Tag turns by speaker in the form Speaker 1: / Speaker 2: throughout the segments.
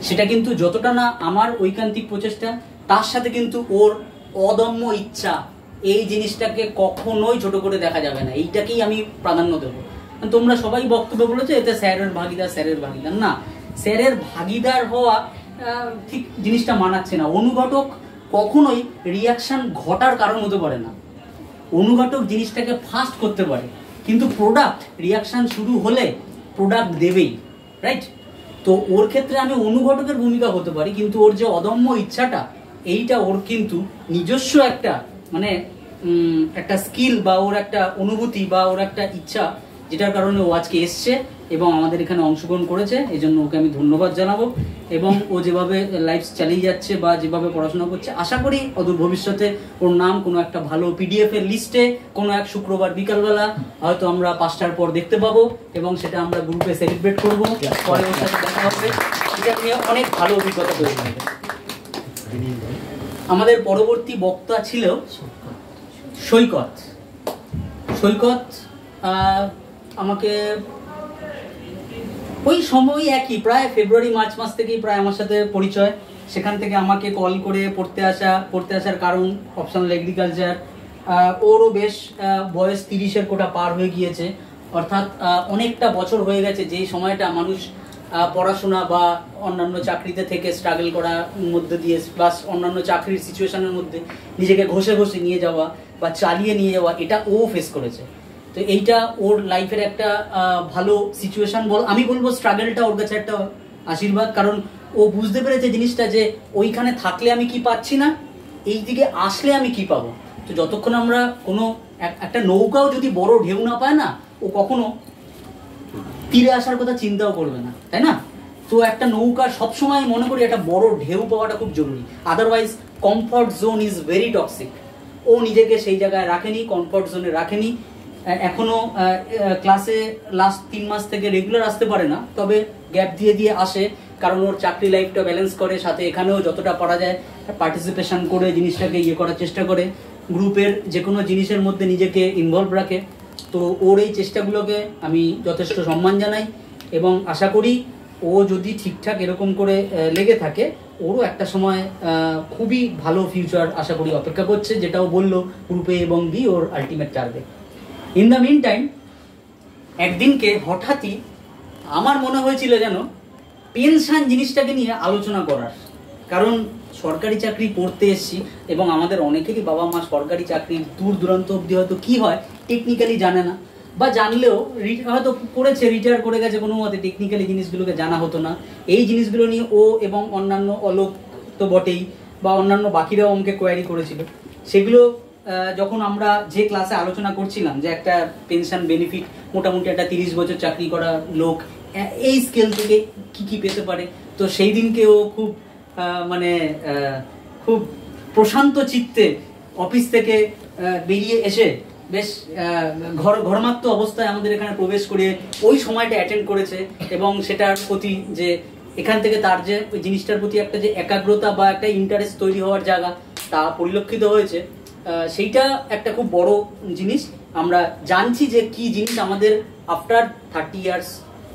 Speaker 1: সেটা কিন্তু যতটা না আমার ঐকান্তিক প্রচেষ্টা, তার সাথে কিন্তু ওর অদম্য ইচ্ছা, এই জিনিসটাকে কখনোই ছোট করে দেখা যাবে না। এইটাকেই আমি প্রাধান্য দেবো। তোমরা সবাই বক্তব্য বলেছো এতে স্যারের ভাগিদার, স্যারের ভাগিদার না, স্যারের ভাগিদার হওয়া ঠিক জিনিসটা মানাচ্ছে না। অনুঘটক কখনোই রিয়াকশন ঘটার কারণ হতে পারে না। অনুঘটক জিনিসটাকে ফাস্ট করতে পারে, কিন্তু প্রোডাক্ট রিয়াকশন শুরু হলে প্রোডাক্ট দেবেই, রাইট? তো ওর ক্ষেত্রে আমি অনুঘটকের ভূমিকা হতে পারি, কিন্তু ওর যে অদম্য ইচ্ছাটা, এইটা ওর কিন্তু নিজস্ব একটা মানে একটা স্কিল বা ওর একটা অনুভূতি বা ওর একটা ইচ্ছা, যেটার কারণে ও আজকে এসছে এবং আমাদের এখানে অংশগ্রহণ করেছে। এই জন্য ওকে আমি ধন্যবাদ জানাবো। এবং ও যেভাবে লাইফ চালিয়ে যাচ্ছে বা যেভাবে পড়াশোনা করছে, আশা করি অদূর ভবিষ্যতে ওর নাম কোনো একটা ভালো পিডিএফ এর লিস্টে কোনো এক শুক্রবার বিকালবেলা হয়তো আমরা 5টার পর দেখতে পাবো, এবং সেটা আমরা গ্রুপে সেলিব্রেট করবো। পরে ওর সাথে দেখা হবে, এটা নিয়ে অনেক ভালো অভিজ্ঞতা তৈরি হবে। আমাদের পরবর্তী বক্তা ছিল সৈকত। সৈকত আমাকে ওই সময় একই প্রায় ফেব্রুয়ারি মার্চ মাস থেকেই প্রায় আমার সাথে পরিচয়। সেখান থেকে আমাকে কল করে পড়তে আসার কারণ অপশনাল এগ্রিকালচার। ওরও বেশ বয়স 30-এর কোটা পার হয়ে গিয়েছে, অর্থাৎ অনেকটা বছর হয়ে গেছে যেই সময়টা মানুষ পড়াশোনা বা অন্যান্য চাকরিতে থেকে স্ট্রাগল করার মধ্যে দিয়ে প্লাস অন্যান্য চাকরির সিচুয়েশনের মধ্যে নিজেকে ঘষে ঘষে নিয়ে যাওয়া বা চালিয়ে নিয়ে যাওয়া, এটা ও ফেস করেছে। তো এইটা ওর লাইফের একটা ভালো সিচুয়েশন আমি বলবো স্ট্রাগলটা ওর কাছে একটা আশীর্বাদ, কারণ ও বুঝতে পেরেছে জিনিসটা যে ওইখানে থাকলে আমি কি পাচ্ছি না, এই দিকে আসলে আমি কি পাবো। তো যতক্ষণ আমরা কোনো একটা নৌকাও যদি বড় ঢেউ না পায় না, ও কখনো তীরে আসার কথা চিন্তাও করবে না, তাই না? তো একটা নৌকা সবসময় মনে করি একটা বড় ঢেউ পাওয়াটা খুব জরুরি, otherwise comfort zone is very toxic. ও নিজেকে সেই জায়গায় রাখেনি, কমফর্ট জোনে রাখেনি। এখনো ক্লাসে লাস্ট 3 মাস থেকে রেগুলার আসতে পারে না, তবে গ্যাপ দিয়ে দিয়ে আসে, কারণ ওর চাকরি লাইফটা ব্যালেন্স করে, সাথে এখানেও যতটা পারা যায় পার্টিসিপেশন করে জিনিসটাকে করার চেষ্টা করে, গ্রুপের যে কোনো জিনিসের মধ্যে নিজেকে ইনভলভ রাখে। তো ওর এই চেষ্টাগুলোকে আমি যথেষ্ট সম্মান জানাই এবং আশা করি ও যদি ঠিকঠাক এরকম করে লেগে থাকে, ওরও একটা সময় খুবই ভালো ফিউচার আশা করি অপেক্ষা করছে, যেটাও বললো গ্রুপে এবং বি ওর ultimate target. In the meantime একদিনকে হঠাৎই আমার মনে হয়েছিল যেন পেনশন জিনিসটাকে নিয়ে আলোচনা করার, কারণ সরকারি চাকরি পড়তে এসছি এবং আমাদের অনেকেরই বাবা মা সরকারি চাকরির দূর দূরান্ত অবধি হয়তো কি হয় টেকনিক্যালি জানে না, বা জানলেও হয়তো করেছে রিটায়ার করে গেছে, কোনো মতে টেকনিক্যালি জিনিসগুলোকে জানা হতো না। এই জিনিসগুলো নিয়ে ও এবং অন্যান্য অলোক তো বটেই বা অন্যান্য বাকিরাও আমাকে কোয়ারি করেছিল। সেগুলো যখন আমরা যে ক্লাসে আলোচনা করছিলাম যে একটা পেনশন বেনিফিট মোটামুটি একটা 30 বছর চাকরি করা লোক এই স্কেল থেকে কি কি পেতে পারে, তো সেই দিনকে ও খুব মানে খুব প্রশান্ত চিত্তে অফিস থেকে বেরিয়ে এসে বেশ ঘরমাত্ম অবস্থায় আমাদের এখানে প্রবেশ করে ওই সময়টা অ্যাটেন্ড করেছে, এবং সেটার প্রতি যে এখান থেকে তার যে ওই জিনিসটার প্রতি একটা যে একাগ্রতা বা একটা ইন্টারেস্ট তৈরি হওয়ার জায়গা তা পরিলক্ষিত হয়েছে। সেইটা একটা খুব বড় জিনিস। আমরা জানছি যে কি জিনিস আমাদের আফটার 30 ইয়ার্স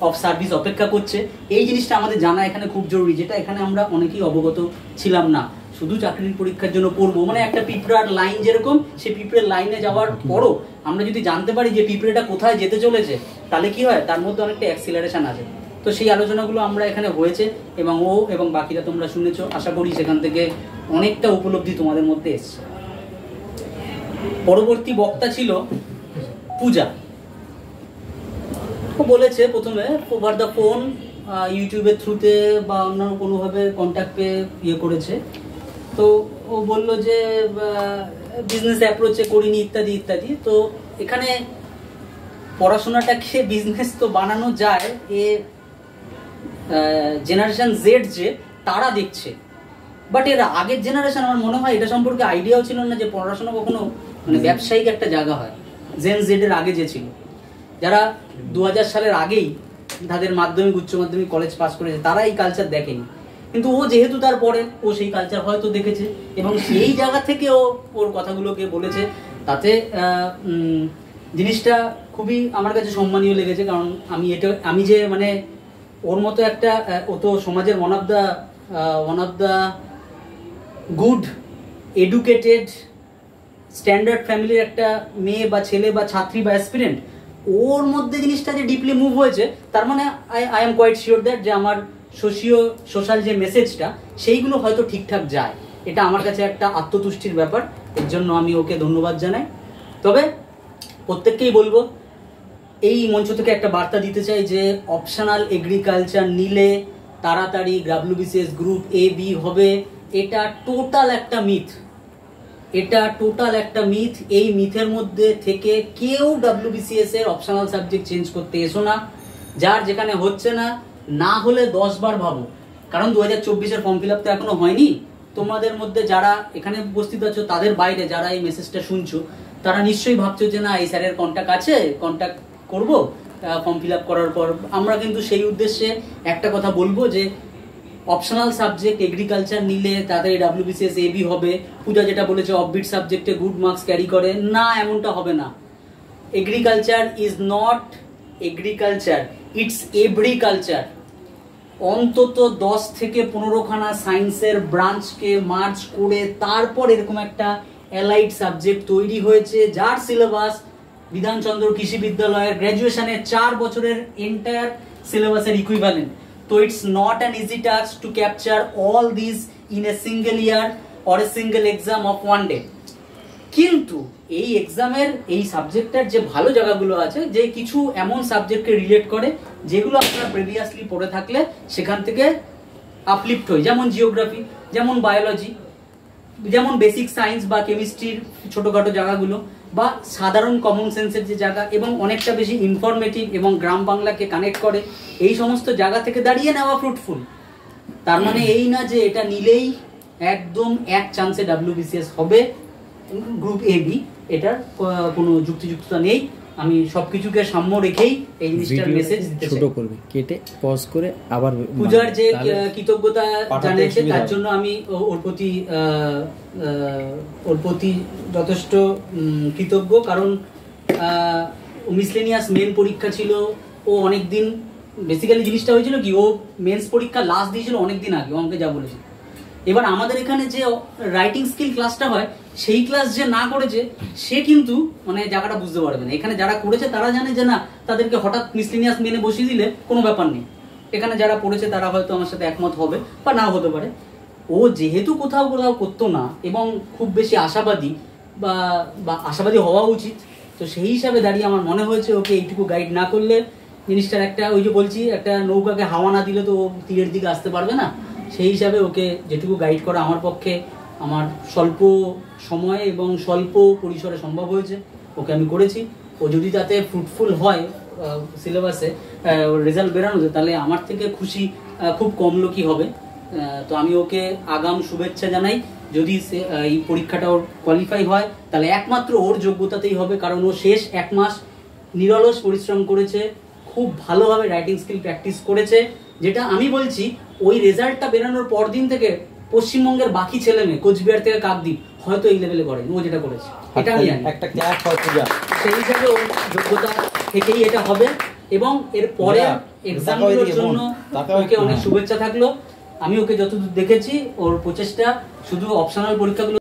Speaker 1: অফ সার্ভিস অপেক্ষা করছে, এই জিনিসটা আমাদের জানা এখানে খুব জরুরি, যেটা এখানে আমরা অনেকেই অবগত ছিলাম না। শুধু চাকরির পরীক্ষার জন্য পড়বো মানে একটা পিঁপড়ার লাইন যেরকম, সেই পিঁপড়ের লাইনে যাওয়ার পরও আমরা যদি জানতে পারি যে পিঁপড়েটা কোথায় যেতে চলেছে, তাহলে কি হয় তার মধ্যে অনেকটা অ্যাক্সিলারেশন আছে। তো সেই আলোচনাগুলো আমরা এখানে হয়েছে এবং ও এবং বাকিরা তোমরা শুনেছো, আশা করি সেখান থেকে অনেকটা উপলব্ধি তোমাদের মধ্যে এসছে। পরবর্তী বক্তা ছিল পূজা। ও বলেছে প্রথমে ওভার দ্য ফোন ইউটিউবের থ্রুতে বা অন্যান্য কোনোভাবে কন্ট্যাক্ট পেয়ে করেছে। তো ও বলল যে বিজনেস অ্যাপ্রোচে করিনি ইত্যাদি ইত্যাদি। তো এখানে পড়াশোনাটাকে বিজনেস তো বানানো যায়, এ জেনারেশন জেড যে তারা দেখছে, বাট এর আগের জেনারেশন আমার মনে হয় এটা সম্পর্কে আইডিয়াও ছিল না যে পড়াশোনা কখনো মানে ব্যবসায়িক একটা জায়গা হয়। জেন জেড এর আগে যে ছিল, যারা 2000 সালের আগেই তাদের মাধ্যমিক উচ্চ মাধ্যমিক কলেজ পাস করেছে, তারা এই কালচার দেখেনি, কিন্তু ও যেহেতু তারপরে ও সেই কালচার হয়তো দেখেছে এবং সেই জায়গা থেকে ও ওর কথাগুলোকে বলেছে। তাতে জিনিসটা খুবই আমার কাছে সম্মানীয় লেগেছে, কারণ আমি যে মানে ওর মতো একটা ও তো সমাজের one of the good educated standard ফ্যামিলির একটা মেয়ে বা ছেলে বা ছাত্রী বা অ্যাসপিরেন্ট, ওর মধ্যে জিনিসটা যে ডিপলি মুভ হয়েছে, তার মানে I am quite sure that যে আমার সোশ্যাল যে মেসেজটা সেইগুলো হয়তো ঠিকঠাক যায়। এটা আমার কাছে একটা আত্মতুষ্টির ব্যাপার, এর জন্য আমি ওকে ধন্যবাদ জানাই। তবে প্রত্যেককেই বলবো, এই মঞ্চ থেকে একটা বার্তা দিতে চাই যে অপশনাল এগ্রিকালচার নিলে তাড়াতাড়ি WBCS গ্রুপ A B হবে, এটা টোটাল একটা মিথ। এই মিথের মধ্যে থেকে কেউ WBCS এর অপশনাল সাবজেক্ট চেঞ্জ করতে এসো না। যার যেখানে হচ্ছে না, না হলে 10 বার ভাবো, কারণ 2024-এর ফর্ম ফিল আপ তো এখনো হয়নি। তোমাদের মধ্যে যারা এখানে উপস্থিত আছো, তাদের বাইরে যারা এই মেসেজটা শুনছো, তারা নিশ্চয়ই ভাবছো যে না, এই স্যারের কন্ট্যাক্ট আছে, কন্ট্যাক্ট করবো ফর্ম ফিল আপ করার পর। আমরা কিন্তু সেই উদ্দেশ্যে একটা কথা বলবো যে অপশনাল সাবজেক্ট এগ্রিকালচার নিলে তাড়াতাড়ি WBCS AB হবে। পূজা যেটা বলেছে অফবিট সাবজেক্টে গুড মার্কস ক্যারি করে, না, এমনটা হবে না। Agriculture is not agriculture, it's everyculture. অন্তত 10 থেকে 15খানা সায়েন্সের ব্রাঞ্চকে মার্চ করে তারপর এরকম একটা অ্যালাইড সাবজেক্ট তৈরি হয়েছে, যার সিলেবাস বিধানচন্দ্র কৃষি বিদ্যালয়ের গ্র্যাজুয়েশনের 4 বছরের এন্টায়ার সিলেবাসের ইকুইভ্যালেন্ট। তো it's not an easy task to capture all this in a single year or a single exam of 1 day. কিন্তু এই এক্সামের এই সাবজেক্টের যে ভালো জায়গাগুলো আছে, যে কিছু এমন সাবজেক্টকে রিলেট করে যেগুলো আপনারা প্রিভিয়াসলি পড়ে থাকলে সেখান থেকে আপলিফ্ট হয়, যেমন জিওগ্রাফি, যেমন বায়োলজি, যেমন বেসিক সায়েন্স বা কেমিস্ট্রির ছোটোখাটো জায়গাগুলো, বা সাধারণ কমন সেন্সের যে জায়গা, এবং অনেকটা বেশি ইনফরমেটিভ এবং গ্রাম বাংলাকে কানেক্ট করে, এই সমস্ত জায়গা থেকে দাঁড়িয়ে নেওয়া ফ্রুটফুল। তার মানে এই না যে এটা নিলেই একদম এক চান্সে WBCS হবে গ্রুপ AB, এটার কোনো যুক্তিযুক্ততা নেই। আমি সবকিছুকে সাম্য রেখেই এই জিনিসটার মেসেজ দিতে চাই।
Speaker 2: ছোট করবে, কেটে পজ করে আবার
Speaker 1: পূজার যে কৃতজ্ঞতা জানিয়েছে তার জন্য আমি ওর প্রতি যথেষ্ট কৃতজ্ঞ, কারণ মিসলেনিয়াস মেন পরীক্ষা ছিল, ও অনেকদিন, বেসিক্যালি জিনিসটা হয়েছিল কি, ও মেন্স পরীক্ষা লাস্ট দিয়েছিল অনেকদিন আগে, আমাকে যা বলেছে। এবার আমাদের এখানে যে রাইটিং স্কিল ক্লাসটা হয়, সেই ক্লাস যে না করেছে সে কিন্তু মানে জায়গাটা বুঝতে পারবে না। এখানে যারা করেছে তারা জানে যে না, তাদেরকে হঠাৎ মিসলেনিয়াস মেনে বসিয়ে দিলে কোনো ব্যাপার নেই। এখানে যারা পড়েছে তারা হয়তো আমার সাথে একমত হবে বা নাও হতে পারে। ও যেহেতু কোথাও করতো না এবং খুব বেশি আশাবাদী বা আশাবাদী হওয়া উচিত, তো সেই হিসাবে দাঁড়িয়ে আমার মনে হয়েছে ওকে এইটুকু গাইড না করলে জিনিসটার একটা, ওই যে বলছি, একটা নৌকাকে হাওয়া না দিলে তো ও তীরের দিকে আসতে পারবে না। সেই হিসাবে ওকে যেটুকু গাইড করা আমার পক্ষে, আমার স্বল্প সময়ে এবং স্বল্প পরিসরে সম্ভব হয়েছে, ওকে আমি করেছি। ও যদি তাতে ফ্রুটফুল হয় সিলেবাসে রেজাল্ট বেরানোতে, তাহলে আমার থেকে খুশি খুব কম লোকই হবে। তো আমি ওকে আগাম শুভেচ্ছা জানাই। যদি এই পরীক্ষাটা ওর কোয়ালিফাই হয়, তাহলে একমাত্র ওর যোগ্যতাতেই হবে, কারণ ও শেষ 1 মাস নিরলস পরিশ্রম করেছে, খুব ভালোভাবে রাইটিং স্কিল প্র্যাকটিস করেছে, যেটা আমি বলছি ওই রেজাল্টটা বেরানোর পর দিন থেকে পশ্চিমবঙ্গের বাকি ছেলে মেয়ে, কোচবিহার থেকে কাকদ্বীপ, হয়তো এই লেভেলে করেনি ও যেটা করেছে। এটা আমি জানি, একটা ক্লাস হয় পূজা, সেই হিসাবে ওর যোগ্যতা থেকেই এটা হবে। এবং এর পরে এক্সামগুলোর জন্য ওকে অনেক শুভেচ্ছা থাকলো। আমি ওকে যতদূর দেখেছি, ওর প্রচেষ্টা শুধু অপশনাল পরীক্ষাগুলো